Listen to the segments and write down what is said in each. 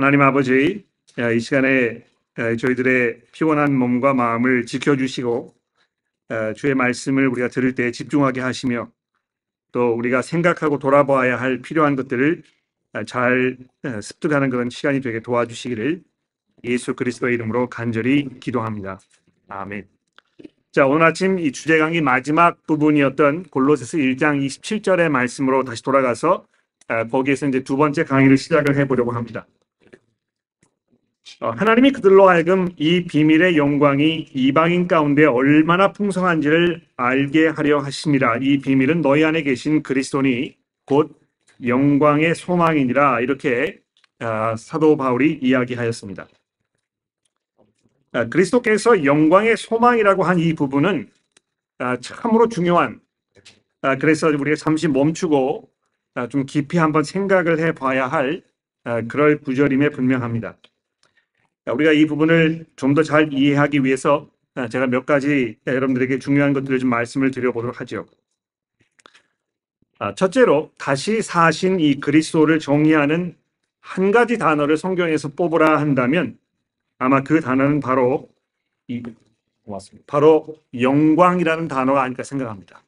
하나님 아버지, 이 시간에 저희들의 피곤한 몸과 마음을 지켜주시고 주의 말씀을 우리가 들을 때 집중하게 하시며 또 우리가 생각하고 돌아봐야 할 필요한 것들을 잘 습득하는 그런 시간이 되게 도와주시기를 예수 그리스도의 이름으로 간절히 기도합니다. 아멘. 자, 오늘 아침 이 주제 강의 마지막 부분이었던 골로새서 1장 27절의 말씀으로 다시 돌아가서 거기에서 이제 두 번째 강의를 시작을 해보려고 합니다. 하나님이 그들로 하여금 이 비밀의 영광이 이방인 가운데 얼마나 풍성한지를 알게 하려 하심이라. 이 비밀은 너희 안에 계신 그리스도니 곧 영광의 소망이니라. 이렇게 사도 바울이 이야기하였습니다. 그리스도께서 영광의 소망이라고 한 이 부분은 참으로 중요한, 그래서 우리가 잠시 멈추고 좀 깊이 한번 생각을 해봐야 할 그럴 구절임에 분명합니다. 우리가 이 부분을 좀 더 잘 이해하기 위해서 제가 몇 가지 여러분들에게 중요한 것들을 좀 말씀을 드려보도록 하죠. 첫째로 다시 사신 이 그리스도를 정의하는 한 가지 단어를 성경에서 뽑으라 한다면 아마 그 단어는 바로 영광이라는 단어가 아닐까 생각합니다.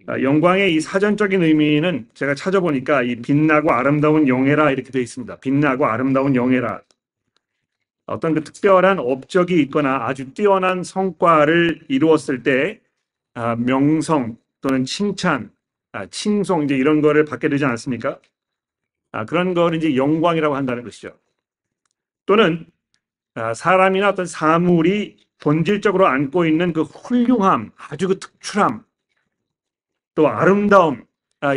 영광의 이 사전적인 의미는 제가 찾아보니까 이 빛나고 아름다운 영예라 이렇게 되어 있습니다. 빛나고 아름다운 영예라. 어떤 그 특별한 업적이 있거나 아주 뛰어난 성과를 이루었을 때 명성 또는 칭찬, 칭송 이제 이런 거를 받게 되지 않습니까? 그런 거를 이제 영광이라고 한다는 것이죠. 또는 사람이나 어떤 사물이 본질적으로 안고 있는 그 훌륭함, 아주 그 특출함, 또 아름다움,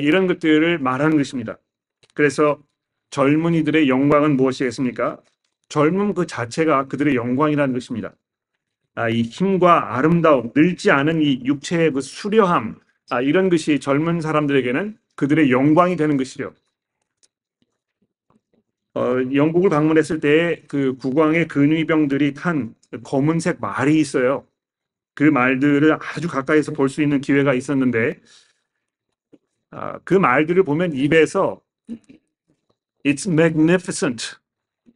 이런 것들을 말하는 것입니다. 그래서 젊은이들의 영광은 무엇이겠습니까? 젊음 그 자체가 그들의 영광이라는 것입니다. 이 힘과 아름다움, 늙지 않은 이 육체의 그 수려함, 이런 것이 젊은 사람들에게는 그들의 영광이 되는 것이죠. 영국을 방문했을 때 그 국왕의 근위병들이 탄 검은색 말이 있어요. 그 말들을 아주 가까이서 볼 수 있는 기회가 있었는데 그 말들을 보면 입에서 It's magnificent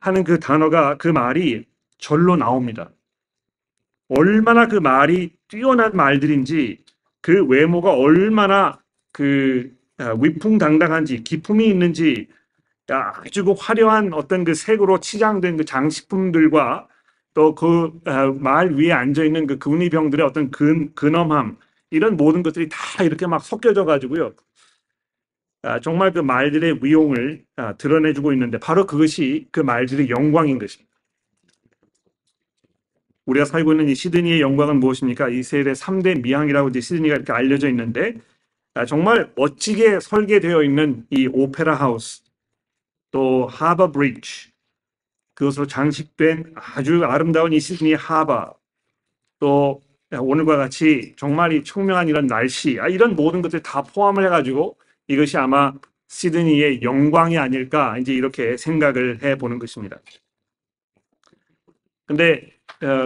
하는 그 단어가, 그 말이 절로 나옵니다. 얼마나 그 말이 뛰어난 말들인지, 그 외모가 얼마나 그 위풍당당한지, 기품이 있는지, 아주 그 화려한 어떤 그 색으로 치장된 그 장식품들과 또 그 말 위에 앉아 있는 그 근위병들의 어떤 근엄함, 이런 모든 것들이 다 이렇게 막 섞여져 가지고요. 정말 그 말들의 위용을 드러내주고 있는데 바로 그것이 그 말들의 영광인 것입니다. 우리가 살고 있는 이 시드니의 영광은 무엇입니까? 이 세계 3대 미항이라고 이제 시드니가 이렇게 알려져 있는데 정말 멋지게 설계되어 있는 이 오페라 하우스, 또 하버 브리지, 그것으로 장식된 아주 아름다운 이 시드니 하버, 또 오늘과 같이 정말 이 청명한 이런 날씨, 이런 모든 것들 다 포함을 해가지고 이것이 아마 시드니의 영광이 아닐까 이제 이렇게 생각을 해보는 것입니다. 근데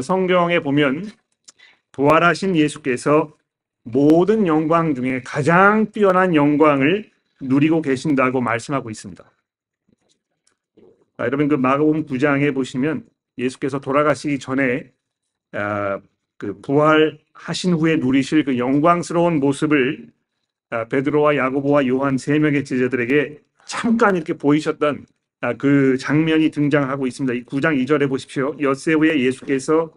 성경에 보면 부활하신 예수께서 모든 영광 중에 가장 뛰어난 영광을 누리고 계신다고 말씀하고 있습니다. 여러분 그 마가복음 9장에 보시면 예수께서 돌아가시기 전에 그 부활하신 후에 누리실 그 영광스러운 모습을 베드로와 야고보와 요한 세 명의 제자들에게 잠깐 이렇게 보이셨던 그 장면이 등장하고 있습니다. 이 9장 2절에 보십시오. 엿새 후에 예수께서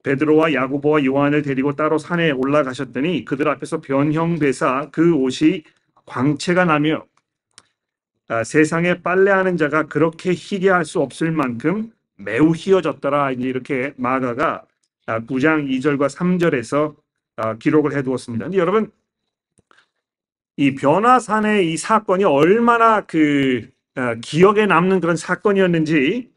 베드로와 야고보와 요한을 데리고 따로 산에 올라가셨더니 그들 앞에서 변형되사 그 옷이 광채가 나며 세상에 빨래하는 자가 그렇게 희게 할 수 없을 만큼 매우 희어졌더라. 이제 이렇게 마가가 9장 2절과 3절에서 기록을 해두었습니다. 근데 여러분 이 변화산의 이 사건이 얼마나 그 기억에 남는 그런 사건이었는지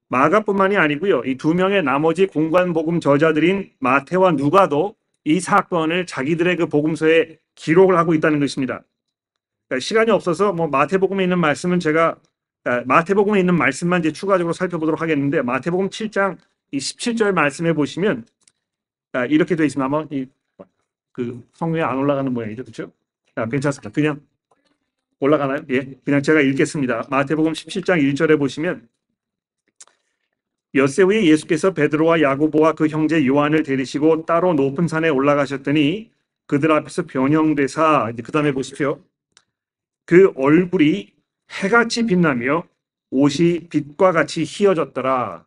마가뿐만이 아니고요. 이 두 명의 나머지 공관복음 저자들인 마태와 누가도 이 사건을 자기들의 그 복음서에 기록을 하고 있다는 것입니다. 그러니까 시간이 없어서 뭐 마태복음에 있는 말씀은 제가 마태복음에 있는 말씀만 이제 추가적으로 살펴보도록 하겠는데 마태복음 7장 이 17절 말씀해 보시면 이렇게 되어 있습니다. 아마 그 성경에 안 올라가는 모양이죠, 그렇죠? 괜찮습니다. 그냥 올라가나요? 예, 그냥 제가 읽겠습니다. 마태복음 17장 1절에 보시면 엿새 후에 예수께서 베드로와 야고보와 그 형제 요한을 데리시고 따로 높은 산에 올라가셨더니 그들 앞에서 변형되사, 이제 그 다음에 보십시오. 그 얼굴이 해같이 빛나며 옷이 빛과 같이 희어졌더라.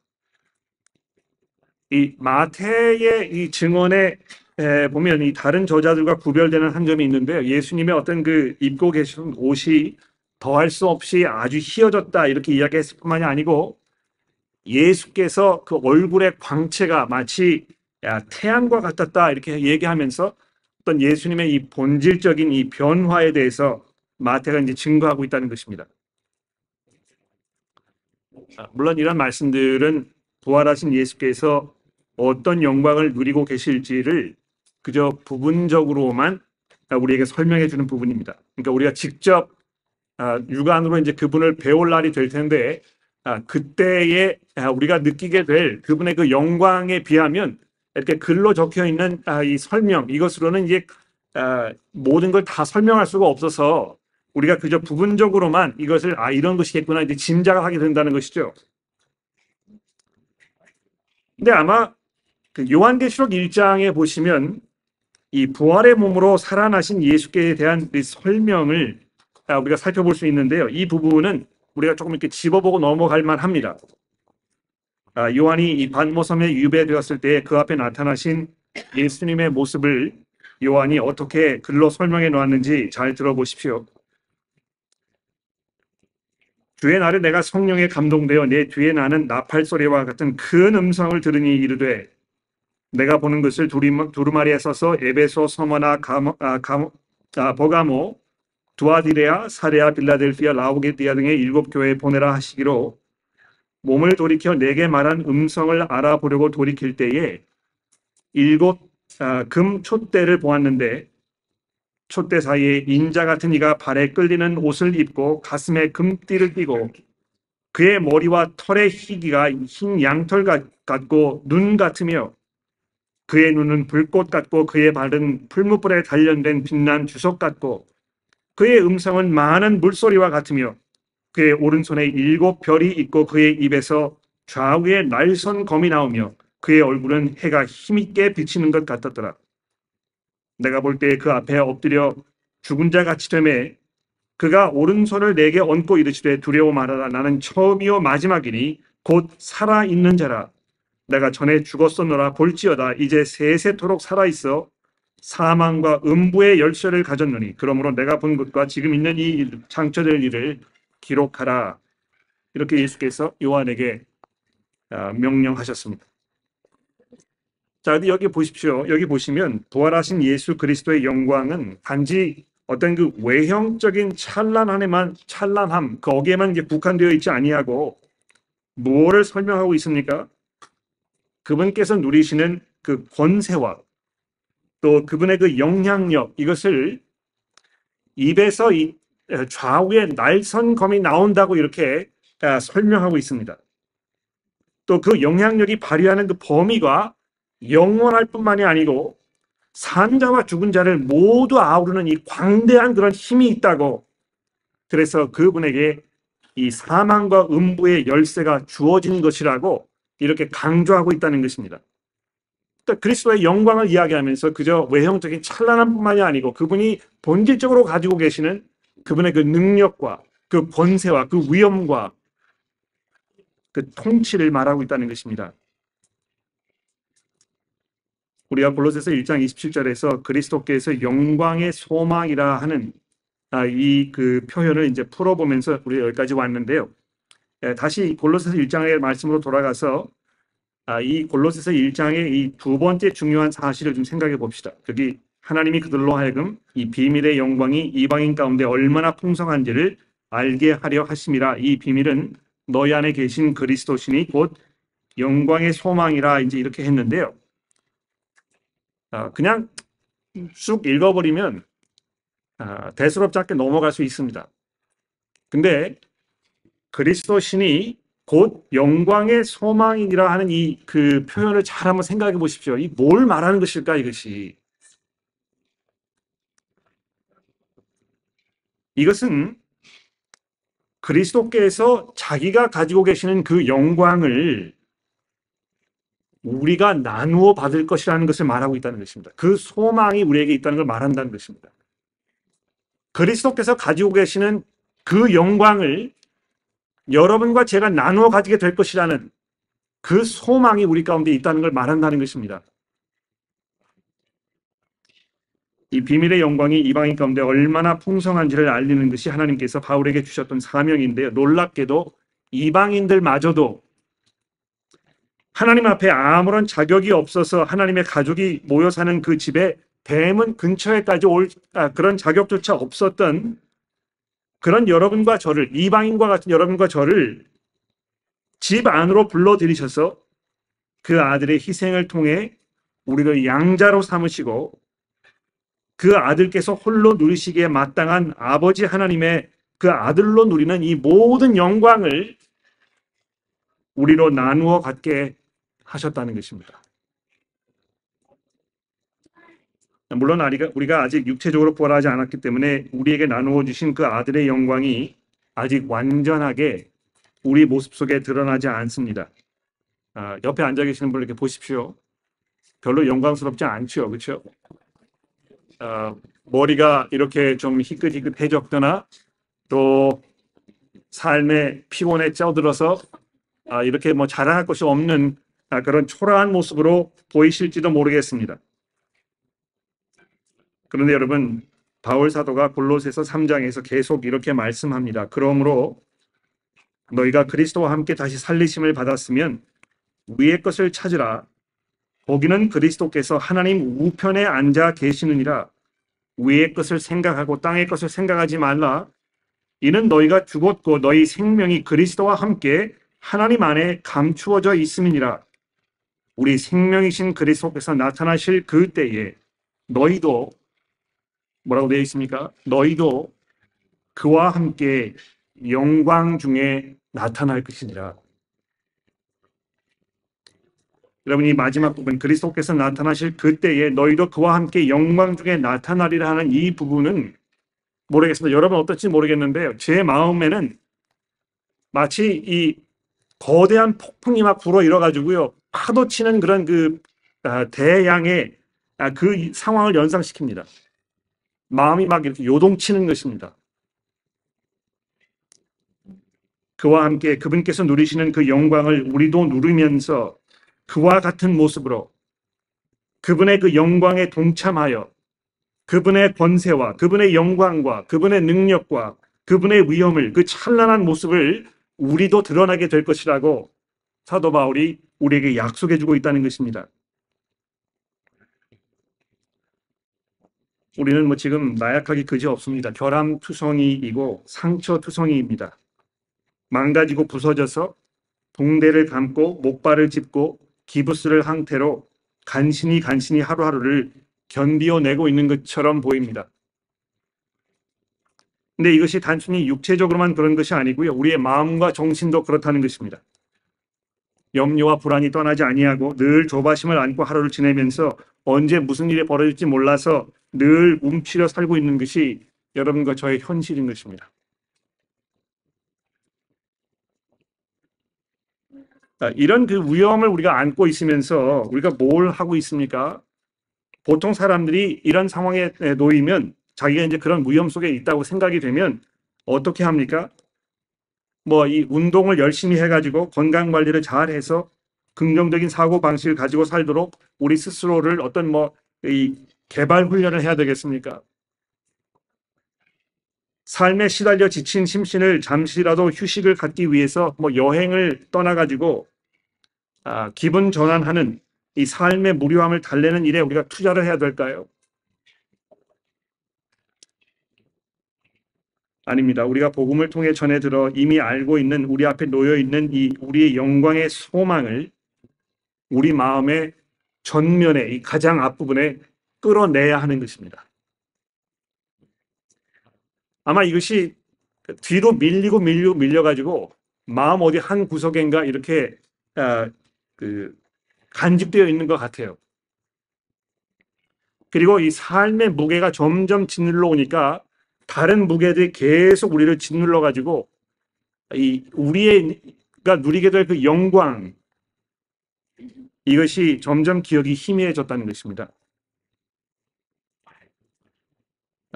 이 마태의 이 증언에 보면 이 다른 저자들과 구별되는 한 점이 있는데요. 예수님의 어떤 그 입고 계신 옷이 더할 수 없이 아주 희어졌다 이렇게 이야기했을 뿐만이 아니고 예수께서 그 얼굴의 광채가 마치 태양과 같았다 이렇게 얘기하면서 어떤 예수님의 이 본질적인 이 변화에 대해서 마태가 이제 증거하고 있다는 것입니다. 물론 이런 말씀들은 부활하신 예수께서 어떤 영광을 누리고 계실지를 그저 부분적으로만 우리에게 설명해 주는 부분입니다. 그러니까 우리가 직접 육안으로 이제 그분을 배울 날이 될 텐데 그때에 우리가 느끼게 될 그분의 그 영광에 비하면 이렇게 글로 적혀 있는 이 설명 이것으로는 이제 모든 걸 다 설명할 수가 없어서 우리가 그저 부분적으로만 이것을 이런 것이겠구나 이제 짐작을 하게 된다는 것이죠. 근데 아마 그 요한계시록 1장에 보시면 이 부활의 몸으로 살아나신 예수께 대한 이 설명을 우리가 살펴볼 수 있는데요. 이 부분은 우리가 조금 이렇게 집어보고 넘어갈 만합니다. 요한이 이 반모섬에 유배되었을 때 그 앞에 나타나신 예수님의 모습을 요한이 어떻게 글로 설명해 놓았는지 잘 들어보십시오. 주의 날에 내가 성령에 감동되어 내 뒤에 나는 나팔 소리와 같은 큰 음성을 들으니 이르되 내가 보는 것을 두루마리에 써서 에베소, 서머나, 버가모, 두아디레아, 사레아, 빌라델피아, 라오디게아 등의 7 교회에 보내라 하시기로 몸을 돌이켜 내게 말한 음성을 알아보려고 돌이킬 때에 7 금 촛대를 보았는데 촛대 사이에 인자 같은 이가 발에 끌리는 옷을 입고 가슴에 금띠를 띠고 그의 머리와 털의 희기가 흰 양털 같고 눈 같으며 그의 눈은 불꽃 같고 그의 발은 풀무불에 단련된 빛난 주석 같고 그의 음성은 많은 물소리와 같으며 그의 오른손에 7 별이 있고 그의 입에서 좌우에 날선 검이 나오며 그의 얼굴은 해가 힘있게 비치는 것 같았더라. 내가 볼 때 그 앞에 엎드려 죽은 자 같이 되매 그가 오른손을 내게 얹고 이르시되 두려워 말하라. 나는 처음이요 마지막이니 곧 살아있는 자라. 내가 전에 죽었었노라. 볼지어다 이제 세세토록 살아있어 사망과 음부의 열쇠를 가졌노니 그러므로 내가 본 것과 지금 있는 이 장처될 일을 기록하라. 이렇게 예수께서 요한에게 명령하셨습니다. 자, 여기 보십시오. 여기 보시면 부활하신 예수 그리스도의 영광은 단지 어떤 그 외형적인 찬란함 거기에만 이제 국한되어 있지 아니하고 무엇을 설명하고 있습니까? 그분께서 누리시는 그 권세와 또 그분의 그 영향력 이것을 입에서 이 좌우에 날선 검이 나온다고 이렇게 설명하고 있습니다. 또 그 영향력이 발휘하는 그 범위가 영원할 뿐만이 아니고 산자와 죽은 자를 모두 아우르는 이 광대한 그런 힘이 있다고 그래서 그분에게 이 사망과 음부의 열쇠가 주어진 것이라고 이렇게 강조하고 있다는 것입니다. 또 그리스도의 영광을 이야기하면서 그저 외형적인 찬란함뿐만이 아니고 그분이 본질적으로 가지고 계시는 그분의 그 능력과 그 권세와 그 위엄과 그 통치를 말하고 있다는 것입니다. 우리가 골로새서 1장 27절에서 그리스도께서 영광의 소망이라 하는 이 그 표현을 이제 풀어보면서 우리 여기까지 왔는데요. 다시 골로새서 1장의 말씀으로 돌아가서 이 골로새서 1장의 이 2번째 중요한 사실을 좀 생각해 봅시다. 여기 하나님이 그들로 하여금 이 비밀의 영광이 이방인 가운데 얼마나 풍성한지를 알게 하려 하심이라. 이 비밀은 너희 안에 계신 그리스도시니 곧 영광의 소망이라 이제 이렇게 했는데요. 그냥 쑥 읽어버리면 대수롭지 않게 넘어갈 수 있습니다. 근데 그리스도 신이 곧 영광의 소망이라 하는 이 그 표현을 잘 한번 생각해 보십시오. 이 뭘 말하는 것일까 이것이? 이것은 그리스도께서 자기가 가지고 계시는 그 영광을 우리가 나누어 받을 것이라는 것을 말하고 있다는 것입니다. 그 소망이 우리에게 있다는 걸 말한다는 것입니다. 그리스도께서 가지고 계시는 그 영광을 여러분과 제가 나누어 가지게 될 것이라는 그 소망이 우리 가운데 있다는 걸 말한다는 것입니다. 이 비밀의 영광이 이방인 가운데 얼마나 풍성한지를 알리는 것이 하나님께서 바울에게 주셨던 사명인데요. 놀랍게도 이방인들마저도 하나님 앞에 아무런 자격이 없어서 하나님의 가족이 모여 사는 그 집에 대문 근처에까지 올 그런 자격조차 없었던 그런 여러분과 저를, 이방인과 같은 여러분과 저를 집 안으로 불러들이셔서 그 아들의 희생을 통해 우리를 양자로 삼으시고 그 아들께서 홀로 누리시기에 마땅한 아버지 하나님의 그 아들로 누리는 이 모든 영광을 우리로 나누어 갖게 하셨다는 것입니다. 물론 우리가 아직 육체적으로 부활하지 않았기 때문에 우리에게 나누어 주신 그 아들의 영광이 아직 완전하게 우리 모습 속에 드러나지 않습니다. 옆에 앉아 계시는 분을 이렇게 보십시오. 별로 영광스럽지 않죠, 그렇죠? 머리가 이렇게 좀 희끗희끗해졌거나 또 삶의 피곤에 쪄들어서 이렇게 뭐 자랑할 것이 없는 그런 초라한 모습으로 보이실지도 모르겠습니다. 그런데 여러분, 바울 사도가 골로새서 3장에서 계속 이렇게 말씀합니다. 그러므로 너희가 그리스도와 함께 다시 살리심을 받았으면 위의 것을 찾으라. 거기는 그리스도께서 하나님 우편에 앉아 계시느니라. 위의 것을 생각하고 땅의 것을 생각하지 말라. 이는 너희가 죽었고 너희 생명이 그리스도와 함께 하나님 안에 감추어져 있음이니라. 우리 생명이신 그리스도께서 나타나실 그 때에 너희도 뭐라고 되어 있습니까? 너희도 그와 함께 영광 중에 나타날 것이니라. 여러분, 이 마지막 부분, 그리스도께서 나타나실 그때에 너희도 그와 함께 영광 중에 나타나리라 하는 이 부분은 모르겠습니다. 여러분 어떨지 모르겠는데요. 제 마음에는 마치 이 거대한 폭풍이 막 불어 일어가지고요. 파도 치는 그런 대양의 그 상황을 연상시킵니다. 마음이 막 이렇게 요동치는 것입니다. 그와 함께 그분께서 누리시는 그 영광을 우리도 누리면서 그와 같은 모습으로 그분의 그 영광에 동참하여 그분의 권세와 그분의 영광과 그분의 능력과 그분의 위엄을 그 찬란한 모습을 우리도 드러나게 될 것이라고 사도 바울이 우리에게 약속해 주고 있다는 것입니다. 우리는 뭐 지금 나약하기 그지없습니다. 결함투성이이고 상처투성이입니다. 망가지고 부서져서 붕대를 감고 목발을 짚고 기부스를 상태로 간신히 하루하루를 견디어내고 있는 것처럼 보입니다. 근데 이것이 단순히 육체적으로만 그런 것이 아니고요. 우리의 마음과 정신도 그렇다는 것입니다. 염려와 불안이 떠나지 아니하고 늘 조바심을 안고 하루를 지내면서 언제 무슨 일이 벌어질지 몰라서 늘 움츠려 살고 있는 것이 여러분과 저의 현실인 것입니다. 이런 그 위험을 우리가 안고 있으면서 우리가 뭘 하고 있습니까? 보통 사람들이 이런 상황에 놓이면 자기가 이제 그런 위험 속에 있다고 생각이 되면 어떻게 합니까? 뭐 이 운동을 열심히 해가지고 건강 관리를 잘 해서 긍정적인 사고 방식을 가지고 살도록 우리 스스로를 어떤 이 개발 훈련을 해야 되겠습니까? 삶에 시달려 지친 심신을 잠시라도 휴식을 갖기 위해서 여행을 떠나가지고 기분 전환하는 이 삶의 무료함을 달래는 일에 우리가 투자를 해야 될까요? 아닙니다. 우리가 복음을 통해 전해 들어 이미 알고 있는 우리 앞에 놓여 있는 이 우리의 영광의 소망을 우리 마음의 전면에 이 가장 앞부분에 끌어내야 하는 것입니다. 아마 이것이 뒤로 밀려가지고 마음 어디 한 구석인가 이렇게 간직되어 있는 것 같아요. 그리고 이 삶의 무게가 점점 짓눌러 오니까 다른 무게들이 계속 우리를 짓눌러 가지고 이 우리가 누리게 될 그 영광, 이것이 점점 기억이 희미해졌다는 것입니다.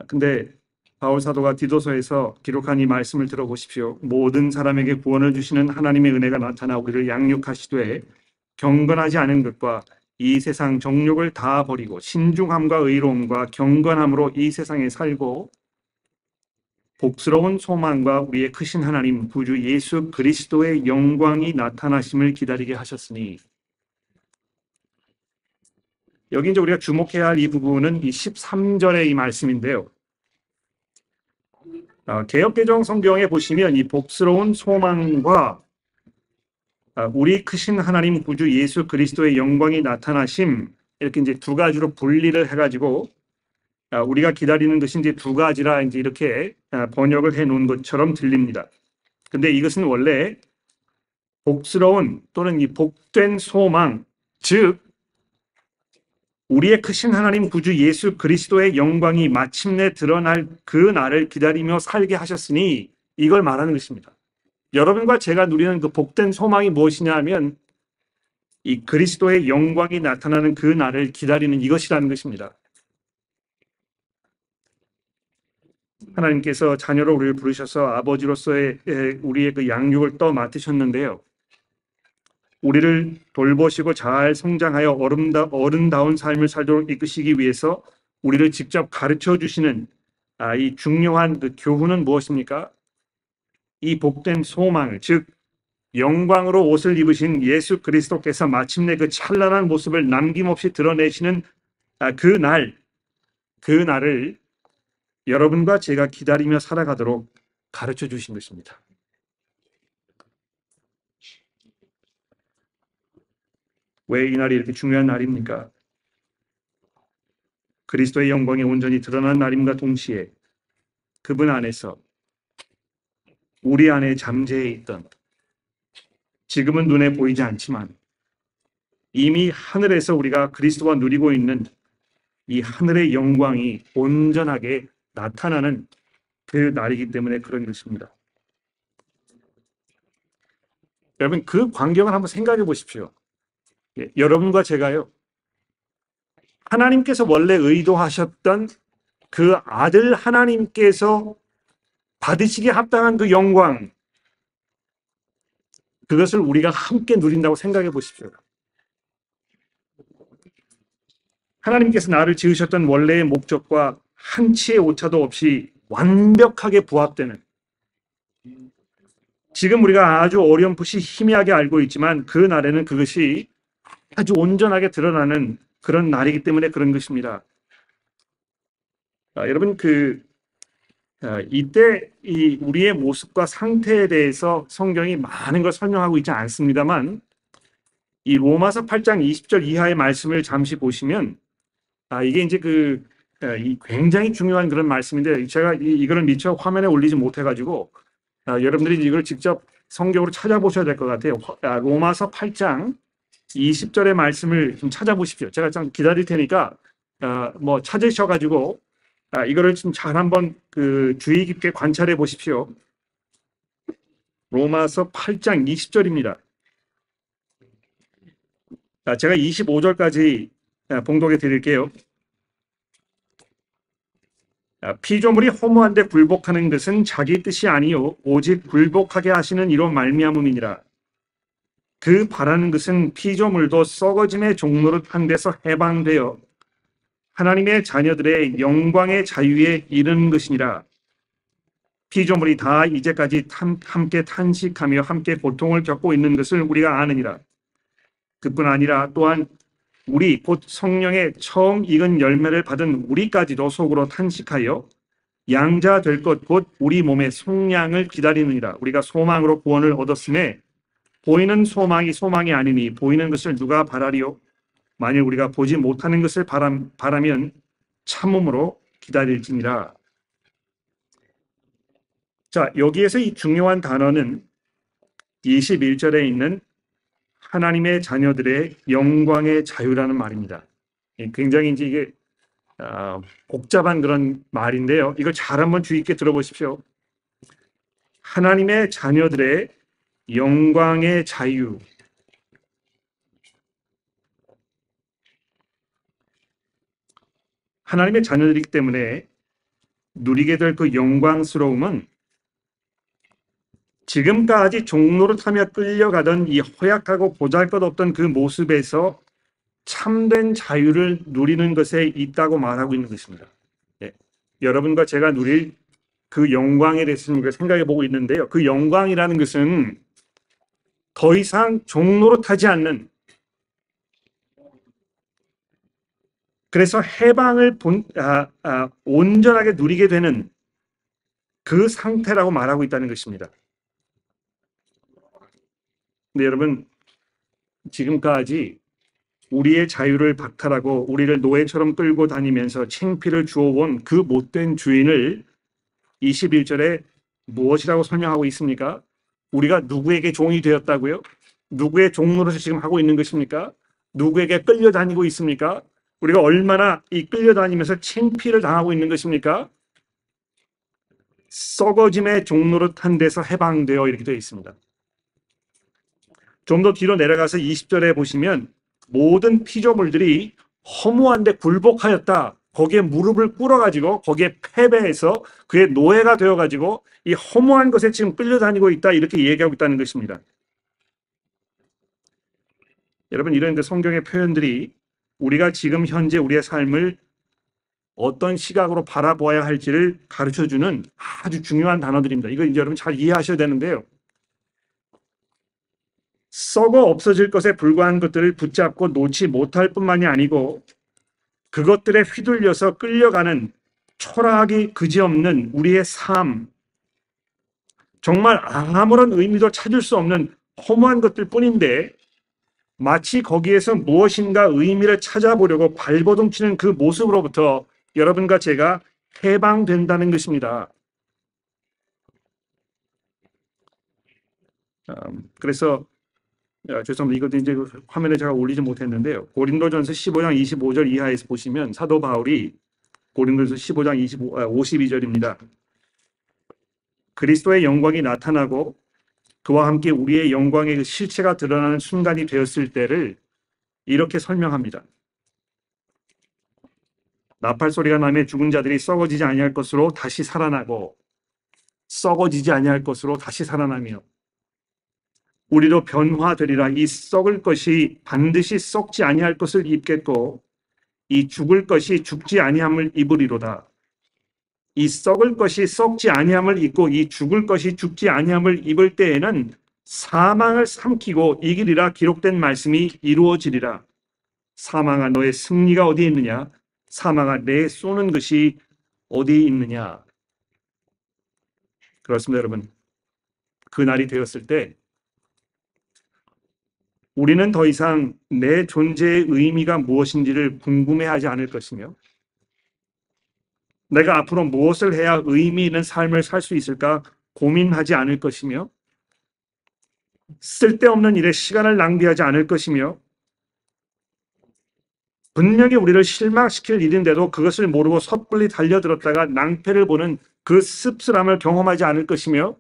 근데 바울 사도가 디도서에서 기록한 이 말씀을 들어보십시오. 모든 사람에게 구원을 주시는 하나님의 은혜가 나타나 우리를 양육하시되 경건하지 않은 것과 이 세상 정욕을 다 버리고 신중함과 의로움과 경건함으로 이 세상에 살고 복스러운 소망과 우리의 크신 하나님 구주 예수 그리스도의 영광이 나타나심을 기다리게 하셨으니, 여기 이제 우리가 주목해야 할 이 부분은 이 13절의 이 말씀인데요. 개역개정 성경에 보시면 이 복스러운 소망과 우리 크신 하나님 구주 예수 그리스도의 영광이 나타나심, 이렇게 이제 두 가지로 분리를 해가지고 우리가 기다리는 것이 이제 두 가지라 이제 이렇게 번역을 해 놓은 것처럼 들립니다. 근데 이것은 원래 복스러운 또는 이 복된 소망, 즉 우리의 크신 하나님 구주 예수 그리스도의 영광이 마침내 드러날 그 날을 기다리며 살게 하셨으니, 이걸 말하는 것입니다. 여러분과 제가 누리는 그 복된 소망이 무엇이냐 하면 이 그리스도의 영광이 나타나는 그 날을 기다리는 이것이라는 것입니다. 하나님께서 자녀로 우리를 부르셔서 아버지로서의 우리의 그 양육을 맡으셨는데요. 우리를 돌보시고 잘 성장하여 어른다운 삶을 살도록 이끄시기 위해서 우리를 직접 가르쳐 주시는 이 중요한 그 교훈은 무엇입니까? 이 복된 소망을, 즉 영광으로 옷을 입으신 예수 그리스도께서 마침내 그 찬란한 모습을 남김없이 드러내시는 그 날을 여러분과 제가 기다리며 살아가도록 가르쳐 주신 것입니다. 왜 이 날이 이렇게 중요한 날입니까? 그리스도의 영광이 온전히 드러난 날임과 동시에 그분 안에서 우리 안에 잠재해 있던, 지금은 눈에 보이지 않지만 이미 하늘에서 우리가 그리스도와 누리고 있는 이 하늘의 영광이 온전하게 나타나는 그 날이기 때문에 그런 것입니다. 여러분, 그 광경을 한번 생각해 보십시오. 여러분과 제가요, 하나님께서 원래 의도하셨던 그 아들 하나님께서 받으시기에 합당한 그 영광, 그것을 우리가 함께 누린다고 생각해 보십시오. 하나님께서 나를 지으셨던 원래의 목적과 한치의 오차도 없이 완벽하게 부합되는, 지금 우리가 아주 어렴풋이 희미하게 알고 있지만 그 날에는 그것이 아주 온전하게 드러나는 그런 날이기 때문에 그런 것입니다. 여러분, 이때 우리의 모습과 상태에 대해서 성경이 많은 걸 설명하고 있지 않습니다만, 이 로마서 8장 20절 이하의 말씀을 잠시 보시면 이게 이제 굉장히 중요한 그런 말씀인데, 제가 이거를 미처 화면에 올리지 못해가지고 여러분들이 이걸 직접 성경으로 찾아보셔야 될 것 같아요. 로마서 8장 20절의 말씀을 좀 찾아보십시오. 제가 좀 기다릴 테니까 찾으셔가지고 이거를 좀 잘 한번 주의 깊게 관찰해 보십시오. 로마서 8장 20절입니다. 제가 25절까지 봉독해 드릴게요. 피조물이 허무한데 굴복하는 것은 자기 뜻이 아니요 오직 굴복하게 하시는 이로 말미암음이니라. 그 바라는 것은 피조물도 썩어짐의 종노릇한 데서 해방되어 하나님의 자녀들의 영광의 자유에 이르는 것이니라. 피조물이 다 이제까지 함께 탄식하며 함께 고통을 겪고 있는 것을 우리가 아느니라. 그뿐 아니라 또한 우리 곧 성령의 처음 익은 열매를 받은 우리까지도 속으로 탄식하여 양자 될 것 곧 우리 몸의 속량을 기다리느니라. 우리가 소망으로 구원을 얻었음에 보이는 소망이 아니니 보이는 것을 누가 바라리요? 만일 우리가 보지 못하는 것을 바라면 참음으로 기다릴지니라. 자, 여기에서 이 중요한 단어는 21절에 있는 하나님의 자녀들의 영광의 자유라는 말입니다. 굉장히 이제 이게 복잡한 그런 말인데요. 이걸 잘 한번 주의 있게 들어보십시오. 하나님의 자녀들의 영광의 자유. 하나님의 자녀들이기 때문에 누리게 될 그 영광스러움은 지금까지 종노릇하며 끌려가던 이 허약하고 보잘것없던 그 모습에서 참된 자유를 누리는 것에 있다고 말하고 있는 것입니다. 예. 여러분과 제가 누릴 그 영광에 대해서 생각해 보고 있는데요. 그 영광이라는 것은 더 이상 종노릇하지 않는, 그래서 해방을 온전하게 누리게 되는 그 상태라고 말하고 있다는 것입니다. 근데 여러분, 지금까지 우리의 자유를 박탈하고 우리를 노예처럼 끌고 다니면서 창피를 주어온 그 못된 주인을 21절에 무엇이라고 설명하고 있습니까? 우리가 누구에게 종이 되었다고요? 누구의 종노릇을 지금 하고 있는 것입니까? 누구에게 끌려다니고 있습니까? 우리가 얼마나 이 끌려다니면서 창피를 당하고 있는 것입니까? 썩어짐의 종노릇한 데서 해방되어 이렇게 되어 있습니다. 좀 더 뒤로 내려가서 20절에 보시면 모든 피조물들이 허무한데 굴복하였다. 거기에 무릎을 꿇어가지고 거기에 패배해서 그의 노예가 되어가지고 이 허무한 것에 지금 끌려다니고 있다. 이렇게 얘기하고 있다는 것입니다. 여러분, 이런 그 성경의 표현들이 우리가 지금 현재 우리의 삶을 어떤 시각으로 바라보아야 할지를 가르쳐주는 아주 중요한 단어들입니다. 이거 이제 여러분 잘 이해하셔야 되는데요. 썩어 없어질 것에 불과한 것들을 붙잡고 놓지 못할 뿐만이 아니고 그것들에 휘둘려서 끌려가는 초라하기 그지없는 우리의 삶, 정말 아무런 의미도 찾을 수 없는 허무한 것들 뿐인데 마치 거기에서 무엇인가 의미를 찾아보려고 발버둥치는 그 모습으로부터 여러분과 제가 해방된다는 것입니다. 그래서 죄송합니다. 이것도 이제 화면에 제가 올리지 못했는데요. 고린도전서 15장 25절 이하에서 보시면 사도 바울이 고린도전서 15장 52절입니다. 그리스도의 영광이 나타나고 그와 함께 우리의 영광의 그 실체가 드러나는 순간이 되었을 때를 이렇게 설명합니다. 나팔 소리가 나며 죽은 자들이 썩어지지 아니할 것으로 다시 살아나고 썩어지지 아니할 것으로 다시 살아나며 우리도 변화되리라. 이 썩을 것이 반드시 썩지 아니할 것을 입겠고 이 죽을 것이 죽지 아니함을 입으리로다. 이 썩을 것이 썩지 아니함을 입고 이 죽을 것이 죽지 아니함을 입을 때에는 사망을 삼키고 이기리라 기록된 말씀이 이루어지리라. 사망아 너의 승리가 어디 있느냐? 사망아 내 쏘는 것이 어디 있느냐? 그렇습니다, 여러분. 그 날이 되었을 때 우리는 더 이상 내 존재의 의미가 무엇인지를 궁금해하지 않을 것이며 내가 앞으로 무엇을 해야 의미 있는 삶을 살 수 있을까 고민하지 않을 것이며 쓸데없는 일에 시간을 낭비하지 않을 것이며 분명히 우리를 실망시킬 일인데도 그것을 모르고 섣불리 달려들었다가 낭패를 보는 그 씁쓸함을 경험하지 않을 것이며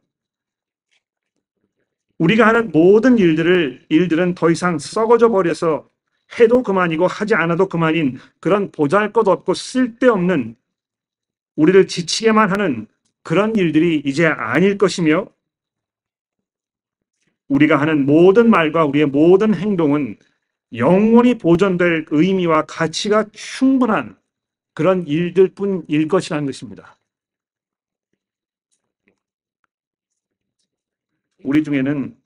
우리가 하는 모든 일들은 더 이상 썩어져 버려서 해도 그만이고 하지 않아도 그만인 그런 보잘것없고 쓸데없는 우리를 지치게만 하는 그런 일들이 이제 아닐 것이며 우리가 하는 모든 말과 우리의 모든 행동은 영원히 보존될 의미와 가치가 충분한 그런 일들 뿐일 것이라는 것입니다. 우리 중에는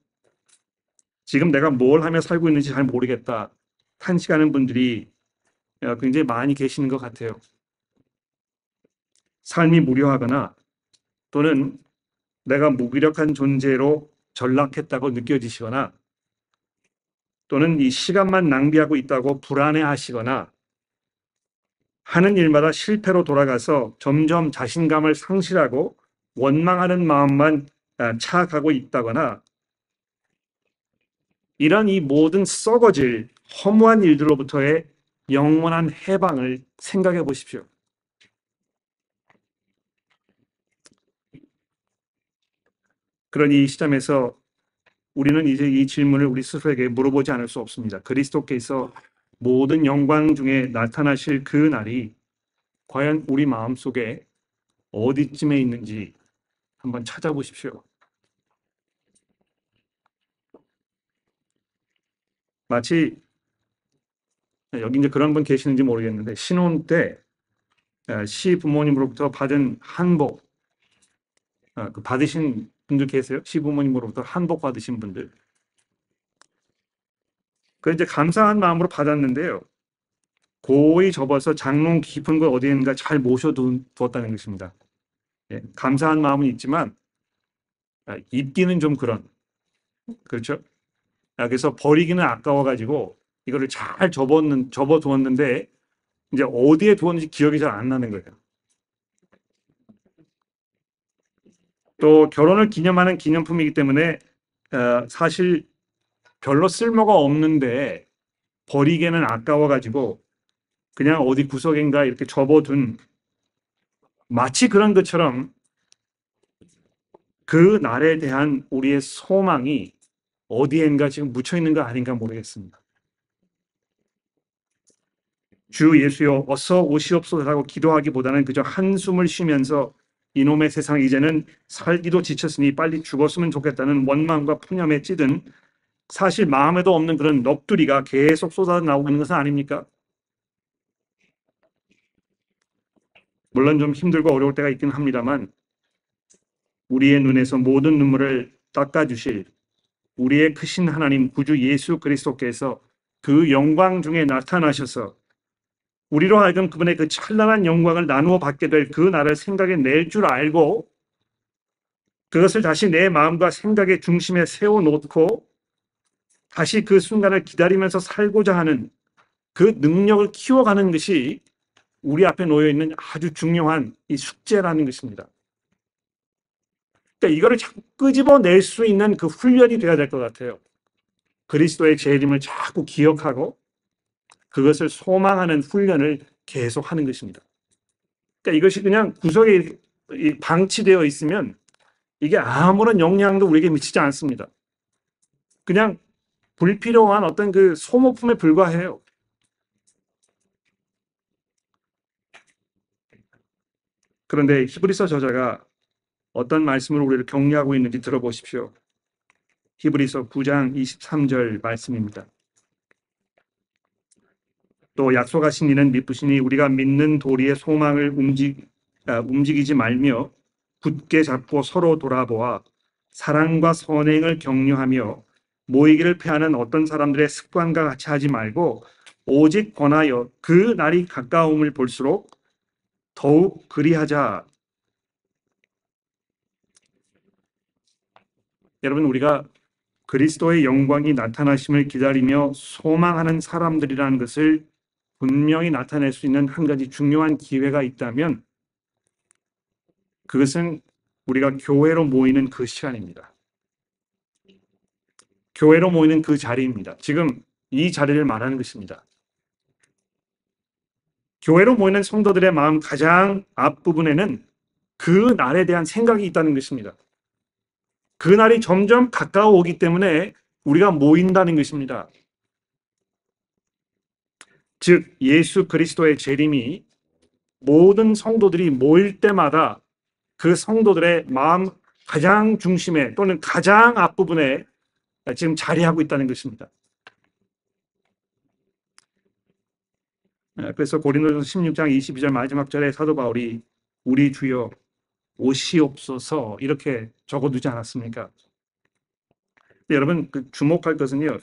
지금 내가 뭘 하며 살고 있는지 잘 모르겠다 탄식하는 분들이 굉장히 많이 계시는 것 같아요. 삶이 무료하거나 또는 내가 무기력한 존재로 전락했다고 느껴지시거나 또는 이 시간만 낭비하고 있다고 불안해하시거나 하는 일마다 실패로 돌아가서 점점 자신감을 상실하고 원망하는 마음만 차가고 있다거나 이런 이 모든 썩어질 허무한 일들로부터의 영원한 해방을 생각해 보십시오. 그러니 이 시점에서 우리는 이제 이 질문을 우리 스스로에게 물어보지 않을 수 없습니다. 그리스도께서 모든 영광 중에 나타나실 그 날이 과연 우리 마음속에 어디쯤에 있는지 한번 찾아보십시오. 마치 여기 이제 그런 분 계시는지 모르겠는데 신혼 때 시부모님으로부터 받은 한복 그 받으신 분들 계세요? 시부모님으로부터 한복 받으신 분들. 그 이제 감사한 마음으로 받았는데요. 고이 접어서 장롱 깊은 곳 어디인가 잘 모셔두었다는 것입니다. 예, 감사한 마음은 있지만 입기는 좀 그런 그렇죠? 그래서 버리기는 아까워가지고 이거를 잘 접어두었는데 이제 어디에 두었는지 기억이 잘 안 나는 거예요. 또 결혼을 기념하는 기념품이기 때문에 사실 별로 쓸모가 없는데 버리기에는 아까워가지고 그냥 어디 구석인가 이렇게 접어둔 마치 그런 것처럼 그 날에 대한 우리의 소망이 어디엔가 지금 묻혀 있는 거 아닌가 모르겠습니다. 주 예수여 어서 오시옵소서라고 기도하기보다는 그저 한숨을 쉬면서 이놈의 세상 이제는 살기도 지쳤으니 빨리 죽었으면 좋겠다는 원망과 푸념에 찌든 사실 마음에도 없는 그런 넋두리가 계속 쏟아 나오고 있는 것은 아닙니까? 물론 좀 힘들고 어려울 때가 있긴 합니다만 우리의 눈에서 모든 눈물을 닦아주실 우리의 크신 하나님 구주 예수 그리스도께서 그 영광 중에 나타나셔서 우리로 하여금 그분의 그 찬란한 영광을 나누어 받게 될 그 날을 생각해 낼 줄 알고 그것을 다시 내 마음과 생각의 중심에 세워놓고 다시 그 순간을 기다리면서 살고자 하는 그 능력을 키워가는 것이 우리 앞에 놓여 있는 아주 중요한 이 숙제라는 것입니다. 그러니까 이거를 자꾸 끄집어낼 수 있는 그 훈련이 돼야 될 것 같아요. 그리스도의 재림을 자꾸 기억하고 그것을 소망하는 훈련을 계속 하는 것입니다. 그러니까 이것이 그냥 구석에 방치되어 있으면 이게 아무런 영향도 우리에게 미치지 않습니다. 그냥 불필요한 어떤 그 소모품에 불과해요. 그런데 히브리서 저자가 어떤 말씀을 우리를 격려하고 있는지 들어보십시오. 히브리서 9장 23절 말씀입니다. 또 약속하신 이는 미쁘시니 우리가 믿는 도리의 소망을 움직이지 말며 굳게 잡고 서로 돌아보아 사랑과 선행을 격려하며 모이기를 패하는 어떤 사람들의 습관과 같이 하지 말고 오직 권하여 그 날이 가까움을 볼수록 더욱 그리하자. 여러분 우리가 그리스도의 영광이 나타나심을 기다리며 소망하는 사람들이라는 것을 분명히 나타낼 수 있는 한 가지 중요한 기회가 있다면 그것은 우리가 교회로 모이는 그 시간입니다. 교회로 모이는 그 자리입니다. 지금 이 자리를 말하는 것입니다. 교회로 모이는 성도들의 마음 가장 앞부분에는 그 날에 대한 생각이 있다는 것입니다. 그 날이 점점 가까워오기 때문에 우리가 모인다는 것입니다. 즉 예수 그리스도의 재림이 모든 성도들이 모일 때마다 그 성도들의 마음 가장 중심에 또는 가장 앞부분에 지금 자리하고 있다는 것입니다. 그래서 고린도전서 16장 22절 마지막 절에 사도 바울이 우리 주여 오시옵소서 이렇게 적어두지 않았습니까? 여러분 주목할 것은요.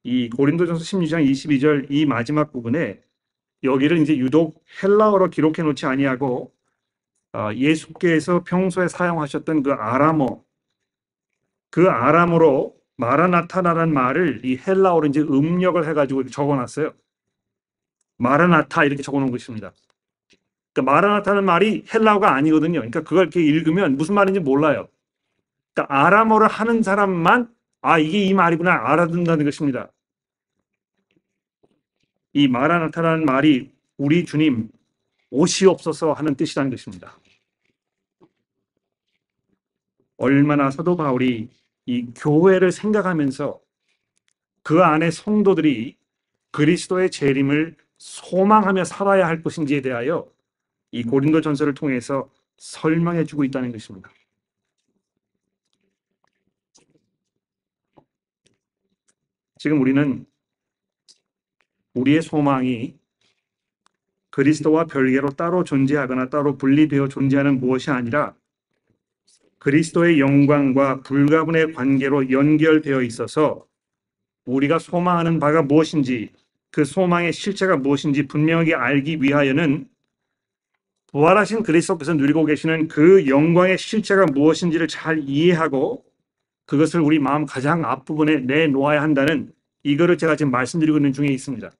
이 고린도전서 16장 22절 이 마지막 부분에 여기를 이제 유독 헬라어로 기록해 놓지 아니하고 예수께서 평소에 사용하셨던 그 아람어 그 아람어로 마라나타라는 말을 이 헬라어로 이제 음력을 해가지고 적어놨어요. 마라나타 이렇게 적어놓은 것입니다. 그러니까 마라나타는 말이 헬라어가 아니거든요. 그러니까 그걸 이렇게 읽으면 무슨 말인지 몰라요. 그러니까 아람어를 하는 사람만 이게 이 말이구나 알아듣는다는 것입니다. 이 마라나타라는 말이 우리 주님 오시옵소서 하는 뜻이라는 것입니다. 얼마나 사도 바울이 이 교회를 생각하면서 그 안에 성도들이 그리스도의 재림을 소망하며 살아야 할 것인지에 대하여 이 고린도전서를 통해서 설명해 주고 있다는 것입니다. 지금 우리는 우리의 소망이 그리스도와 별개로 따로 존재하거나 따로 분리되어 존재하는 무엇이 아니라 그리스도의 영광과 불가분의 관계로 연결되어 있어서 우리가 소망하는 바가 무엇인지, 그 소망의 실체가 무엇인지 분명하게 알기 위하여는 부활하신 그리스도께서 누리고 계시는 그 영광의 실체가 무엇인지를 잘 이해하고 그것을 우리 마음 가장 앞부분에 내놓아야 한다는, 이거를 제가 지금 말씀드리고 있는 중에 있습니다.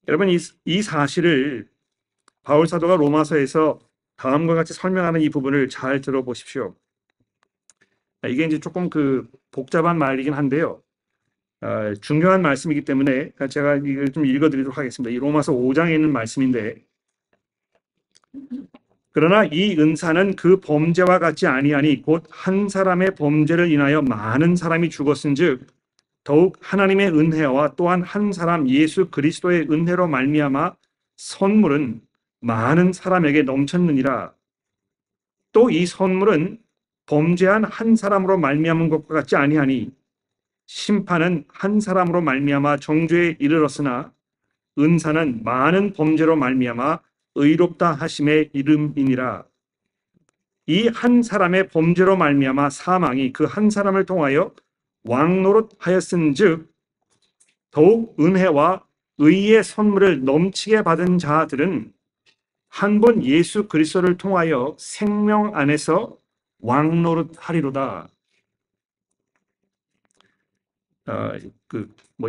여러분, 이 사실을 바울 사도가 로마서에서 다음과 같이 설명하는 이 부분을 잘 들어보십시오. 이게 이제 조금 복잡한 말이긴 한데요. 중요한 말씀이기 때문에 제가 이걸 좀 읽어드리도록 하겠습니다. 이 로마서 5장에 있는 말씀인데, 그러나 이 은사는 그 범죄와 같지 아니하니 곧 한 사람의 범죄를 인하여 많은 사람이 죽었은즉 더욱 하나님의 은혜와 또한 한 사람 예수 그리스도의 은혜로 말미암아 선물은 많은 사람에게 넘쳤느니라. 또 이 선물은 범죄한 한 사람으로 말미암은 것과 같지 아니하니 심판은 한 사람으로 말미암아 정죄에 이르렀으나 은사는 많은 범죄로 말미암아 의롭다 하심의 이름이니라. 이 한 사람의 범죄로 말미암아 사망이 그 한 사람을 통하여 왕노릇하였은즉 더욱 은혜와 의의 선물을 넘치게 받은 자들은 한 번 예수 그리스도를 통하여 생명 안에서 왕노릇하리로다.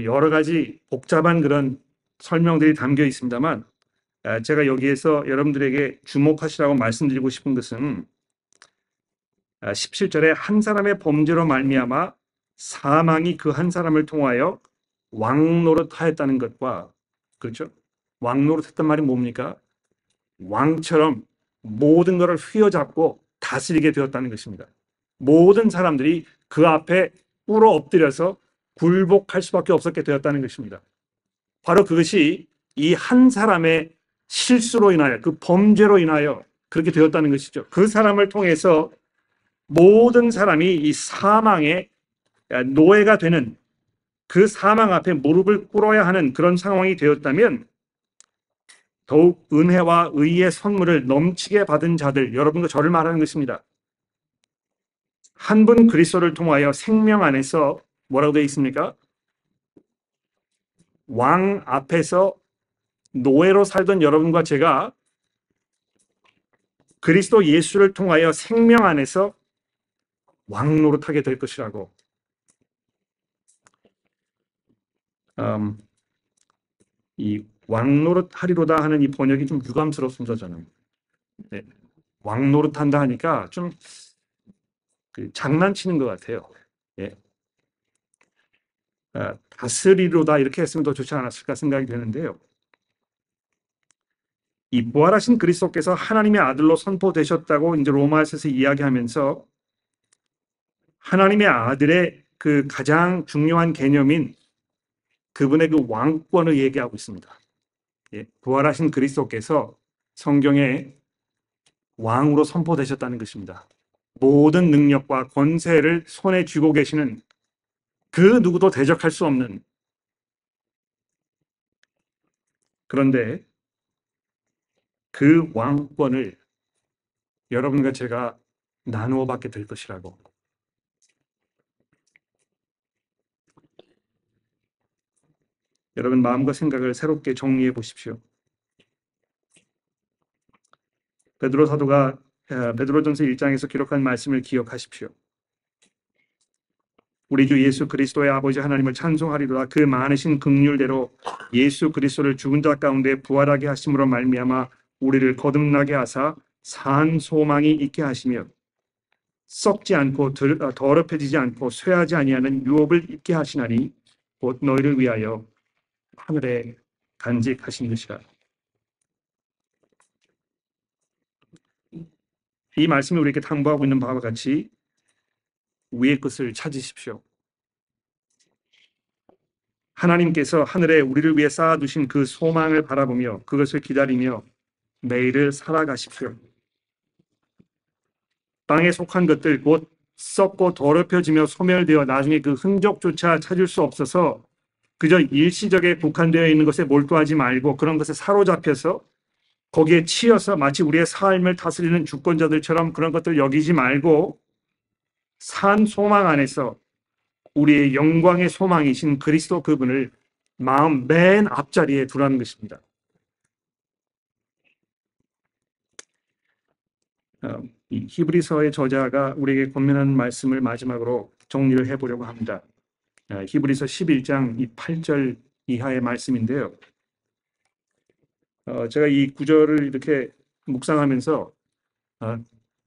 여러 가지 복잡한 그런 설명들이 담겨 있습니다만, 제가 여기에서 여러분들에게 주목하시라고 말씀드리고 싶은 것은 17절에 한 사람의 범죄로 말미암아 사망이 그 한 사람을 통하여 왕노릇하였다는 것과, 그렇죠? 왕노릇했단 말이 뭡니까? 왕처럼 모든 것을 휘어잡고 다스리게 되었다는 것입니다. 모든 사람들이 그 앞에 꿇어 엎드려서 굴복할 수밖에 없었게 되었다는 것입니다. 바로 그것이 이 한 사람의 실수로 인하여, 그 범죄로 인하여 그렇게 되었다는 것이죠. 그 사람을 통해서 모든 사람이 이 사망의 노예가 되는, 그 사망 앞에 무릎을 꿇어야 하는 그런 상황이 되었다면 더욱 은혜와 의의 선물을 넘치게 받은 자들, 여러분과 저를 말하는 것입니다. 한 분 그리스도를 통하여 생명 안에서 뭐라고 되어 있습니까? 왕 앞에서 노예로 살던 여러분과 제가 그리스도 예수를 통하여 생명 안에서 왕노릇하게 될 것이라고. 이 왕노릇하리로다 하는 이 번역이 좀 유감스럽습니다, 저는. 네. 왕노릇한다 하니까 좀 장난치는 것 같아요. 예. 다스리로다 이렇게 했으면 더 좋지 않았을까 생각이 되는데요. 이 부활하신 그리스도께서 하나님의 아들로 선포되셨다고 이제 로마서에서 이야기하면서 하나님의 아들의 그 가장 중요한 개념인 그분의 그 왕권을 얘기하고 있습니다. 예, 부활하신 그리스도께서 성경에 왕으로 선포되셨다는 것입니다. 모든 능력과 권세를 손에 쥐고 계시는 그 누구도 대적할 수 없는, 그런데 그 왕권을 여러분과 제가 나누어 받게 될 것이라고. 여러분 마음과 생각을 새롭게 정리해 보십시오. 베드로 사도가 베드로전서 1장에서 기록한 말씀을 기억하십시오. 우리 주 예수 그리스도의 아버지 하나님을 찬송하리로다. 그 많으신 긍휼대로 예수 그리스도를 죽은 자 가운데 부활하게 하심으로 말미암아 우리를 거듭나게 하사 산 소망이 있게 하시며 썩지 않고 더럽혀지지 않고 쇠하지 아니하는 유업을 입게 하시나니 곧 너희를 위하여 하늘에 간직하신 것이라. 이 말씀이 우리에게 당부하고 있는 바와 같이 위의 것을 찾으십시오. 하나님께서 하늘에 우리를 위해 쌓아두신 그 소망을 바라보며 그것을 기다리며 매일을 살아가십시오. 땅에 속한 것들 곧 썩고 더럽혀지며 소멸되어 나중에 그 흔적조차 찾을 수 없어서 그저 일시적에 국한되어 있는 것에 몰두하지 말고 그런 것에 사로잡혀서 거기에 치여서 마치 우리의 삶을 다스리는 주권자들처럼 그런 것들 여기지 말고 산 소망 안에서 우리의 영광의 소망이신 그리스도 그분을 마음 맨 앞자리에 두라는 것입니다. 이 히브리서의 저자가 우리에게 권면하는 말씀을 마지막으로 정리를 해보려고 합니다. 히브리서 11장 이 8절 이하의 말씀인데요. 제가 이 구절을 이렇게 묵상하면서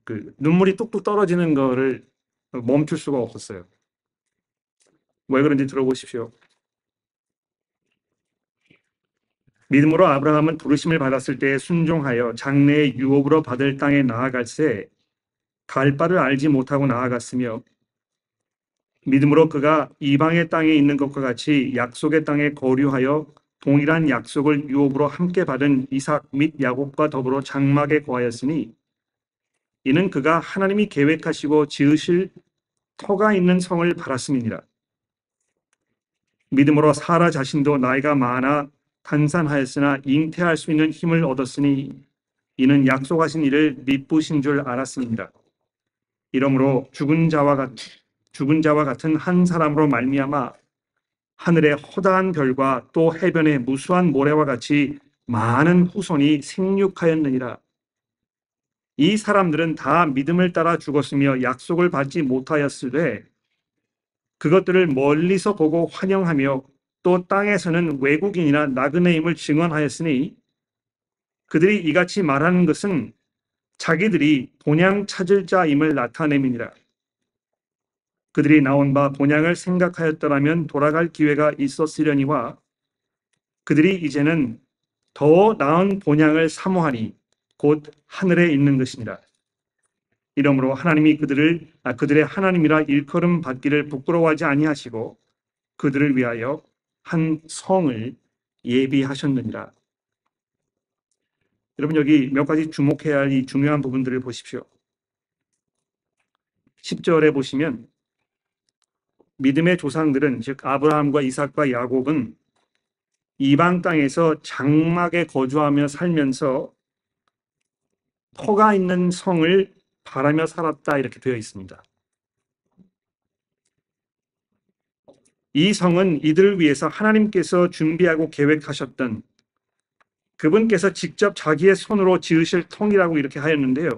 그 눈물이 뚝뚝 떨어지는 거를 멈출 수가 없었어요. 왜 그런지 들어보십시오. 믿음으로 아브라함은 부르심을 받았을 때 순종하여 장래의 유업으로 받을 땅에 나아갈새 갈 바를 알지 못하고 나아갔으며 믿음으로 그가 이방의 땅에 있는 것과 같이 약속의 땅에 거류하여 동일한 약속을 유업으로 함께 받은 이삭 및 야곱과 더불어 장막에 거하였으니 이는 그가 하나님이 계획하시고 지으실 터가 있는 성을 바랐음이니라. 믿음으로 사라 자신도 나이가 많아 탄산하였으나 잉태할 수 있는 힘을 얻었으니 이는 약속하신 이를 미쁘신 줄 알았습니다. 이러므로 죽은 자와 같은 한 사람으로 말미암아 하늘의 허다한 별과 또 해변의 무수한 모래와 같이 많은 후손이 생육하였느니라. 이 사람들은 다 믿음을 따라 죽었으며 약속을 받지 못하였으되 그것들을 멀리서 보고 환영하며 또 땅에서는 외국인이나 나그네임을 증언하였으니 그들이 이같이 말하는 것은 자기들이 본향 찾을 자임을 나타냄이니라. 그들이 나온 바 본향을 생각하였더라면 돌아갈 기회가 있었으려니와 그들이 이제는 더 나은 본향을 사모하니 곧 하늘에 있는 것이니라. 이러므로 하나님이 그들의 하나님이라 일컬음 받기를 부끄러워하지 아니하시고 그들을 위하여 한 성을 예비하셨느니라. 여러분 여기 몇 가지 주목해야 할 이 중요한 부분들을 보십시오. 10절에 보시면 믿음의 조상들은 즉 아브라함과 이삭과 야곱은 이방 땅에서 장막에 거주하며 살면서 터가 있는 성을 바라며 살았다 이렇게 되어 있습니다. 이 성은 이들을 위해서 하나님께서 준비하고 계획하셨던 그분께서 직접 자기의 손으로 지으실 통이라고 이렇게 하였는데요.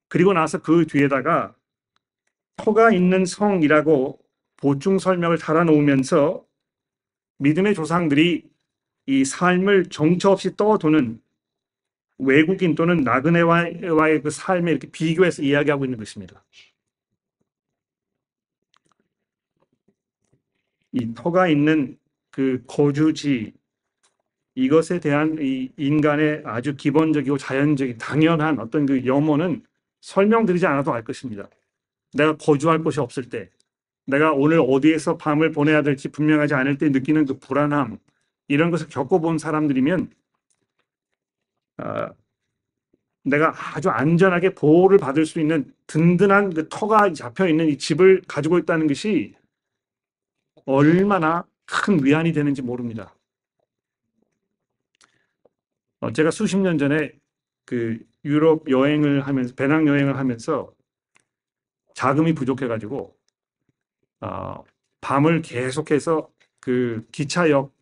그리고 나서 그 뒤에다가 터가 있는 성이라고 보충 설명을 달아놓으면서 믿음의 조상들이 이 삶을 정처 없이 떠도는 외국인 또는 나그네와의 그 삶에 이렇게 비교해서 이야기하고 있는 것입니다. 이 터가 있는 그 거주지 이것에 대한 이 인간의 아주 기본적이고 자연적인 당연한 어떤 그 염원은 설명드리지 않아도 알 것입니다. 내가 거주할 곳이 없을 때, 내가 오늘 어디에서 밤을 보내야 될지 분명하지 않을 때 느끼는 그 불안함, 이런 것을 겪어본 사람들이면 내가 아주 안전하게 보호를 받을 수 있는 든든한 그 터가 잡혀 있는 이 집을 가지고 있다는 것이 얼마나 큰 위안이 되는지 모릅니다. 제가 수십 년 전에 그 유럽 여행을 하면서 배낭 여행을 하면서 자금이 부족해가지고 밤을 계속해서 그 기차역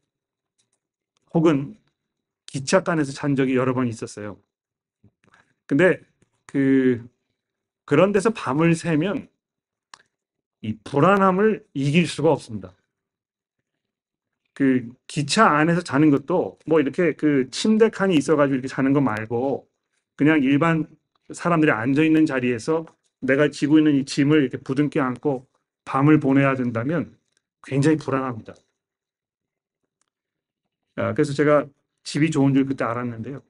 혹은 기차간에서 잔 적이 여러 번 있었어요. 근데 그런 데서 밤을 새면 이 불안함을 이길 수가 없습니다. 그 기차 안에서 자는 것도 뭐 이렇게 그 침대 칸이 있어가지고 이렇게 자는 거 말고 그냥 일반 사람들이 앉아 있는 자리에서 내가 지고 있는 이 짐을 이렇게 부둥켜 안고 밤을 보내야 된다면 굉장히 불안합니다. 그래서 제가 집이 좋은 줄 그때 알았는데요.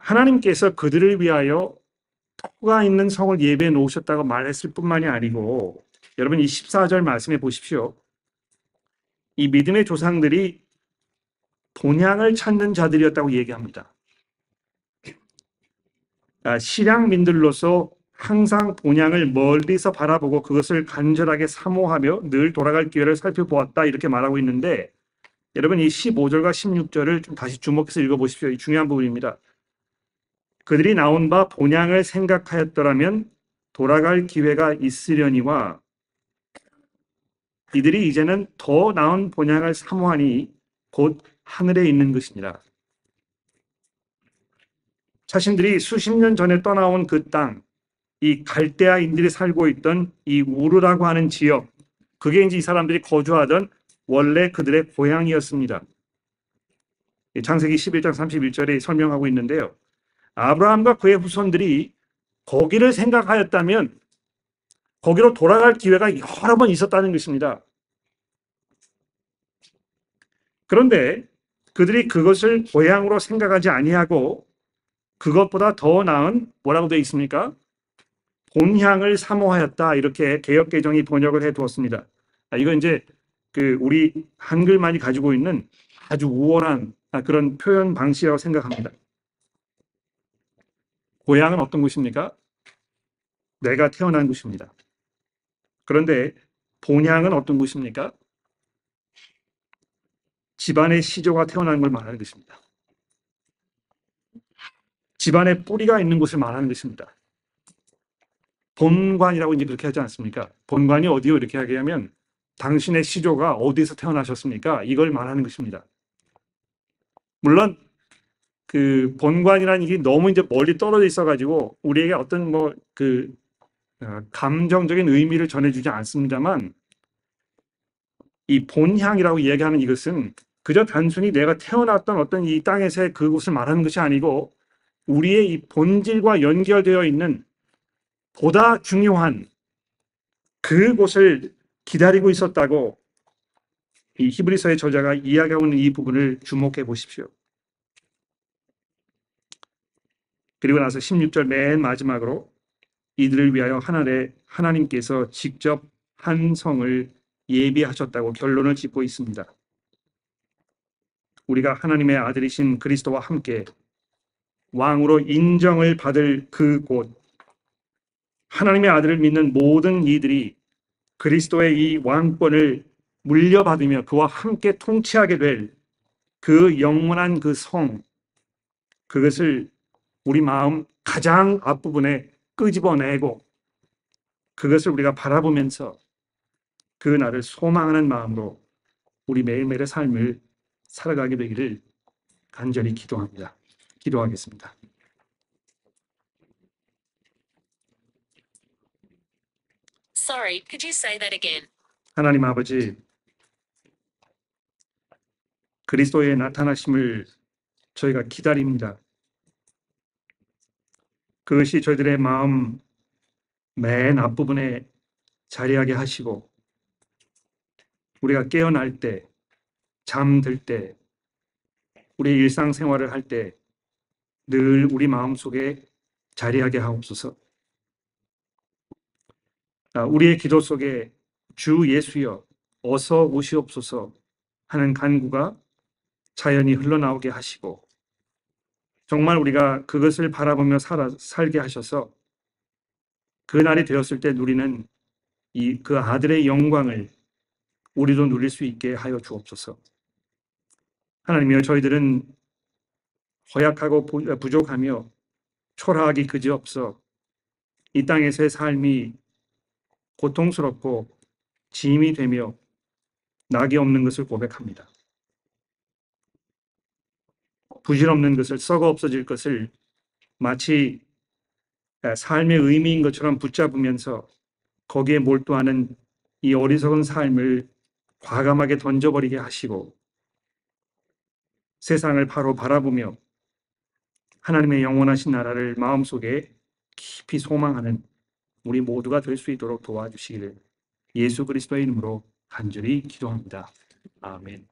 하나님께서 그들을 위하여 터가 있는 성을 예배해 놓으셨다고 말했을 뿐만이 아니고, 여러분 이 14절 말씀해 보십시오. 이 믿음의 조상들이 본향을 찾는 자들이었다고 얘기합니다. 실향민들로서 항상 본향을 멀리서 바라보고 그것을 간절하게 사모하며 늘 돌아갈 기회를 살펴보았다, 이렇게 말하고 있는데, 여러분 이 15절과 16절을 좀 다시 주목해서 읽어보십시오. 이 중요한 부분입니다. 그들이 나온 바 본향을 생각하였더라면 돌아갈 기회가 있으려니와 이들이 이제는 더 나은 본향을 사모하니 곧 하늘에 있는 것이니라. 자신들이 수십 년 전에 떠나온 그 땅, 이 갈대아인들이 살고 있던 이 우르라고 하는 지역, 그게 이제 이 사람들이 거주하던 원래 그들의 고향이었습니다. 창세기 11장 31절에 설명하고 있는데요. 아브라함과 그의 후손들이 거기를 생각하였다면 거기로 돌아갈 기회가 여러 번 있었다는 것입니다. 그런데 그들이 그것을 고향으로 생각하지 아니하고 그것보다 더 나은 뭐라고 되어 있습니까? 본향을 사모하였다, 이렇게 개역개정이 번역을 해 두었습니다. 이건 이제 우리 한글만이 가지고 있는 아주 우월한 그런 표현 방식이라고 생각합니다. 고향은 어떤 곳입니까? 내가 태어난 곳입니다. 그런데 본향은 어떤 곳입니까? 집안의 시조가 태어난 걸 말하는 것입니다. 집안의 뿌리가 있는 곳을 말하는 것입니다. 본관이라고 이제 그렇게 하지 않습니까? 본관이 어디요? 이렇게 하면 당신의 시조가 어디서 태어나셨습니까? 이걸 말하는 것입니다. 물론 그 본관이라는 게 너무 이제 멀리 떨어져 있어가지고 우리에게 어떤 감정적인 의미를 전해주지 않습니다만, 이 본향이라고 이야기하는 이것은 그저 단순히 내가 태어났던 어떤 이 땅에서의 그곳을 말하는 것이 아니고 우리의 이 본질과 연결되어 있는 보다 중요한 그곳을 기다리고 있었다고 이 히브리서의 저자가 이야기하고 있는 이 부분을 주목해 보십시오. 그리고 나서 16절 맨 마지막으로 이들을 위하여 하나님께서 직접 한 성을 예비하셨다고 결론을 짓고 있습니다. 우리가 하나님의 아들이신 그리스도와 함께 왕으로 인정을 받을 그곳, 하나님의 아들을 믿는 모든 이들이 그리스도의 이 왕권을 물려받으며 그와 함께 통치하게 될 그 영원한 그 성, 그것을 우리 마음 가장 앞부분에 끄집어내고 그것을 우리가 바라보면서 그 날을 소망하는 마음으로 우리 매일매일의 삶을 살아가게 되기를 간절히 기도합니다. 기도하겠습니다. Sorry, could you say that again? 하나님 아버지, 그리스도의 나타나심을 저희가 기다립니다. 그것이 저희들의 마음 맨 앞부분에 자리하게 하시고 우리가 깨어날 때, 잠들 때, 우리의 일상생활을 할 때 늘 우리 마음속에 자리하게 하옵소서. 우리의 기도 속에 주 예수여 어서 오시옵소서 하는 간구가 자연히 흘러나오게 하시고 정말 우리가 그것을 바라보며 살게 하셔서 그 날이 되었을 때 누리는 그 아들의 영광을 우리도 누릴 수 있게 하여 주옵소서. 하나님이여, 저희들은 허약하고 부족하며 초라하기 그지없어 이 땅에서의 삶이 고통스럽고 짐이 되며 낙이 없는 것을 고백합니다. 부질없는 것을, 썩어 없어질 것을 마치 삶의 의미인 것처럼 붙잡으면서 거기에 몰두하는 이 어리석은 삶을 과감하게 던져버리게 하시고 세상을 바로 바라보며 하나님의 영원하신 나라를 마음속에 깊이 소망하는 우리 모두가 될 수 있도록 도와주시기를 예수 그리스도의 이름으로 간절히 기도합니다. 아멘.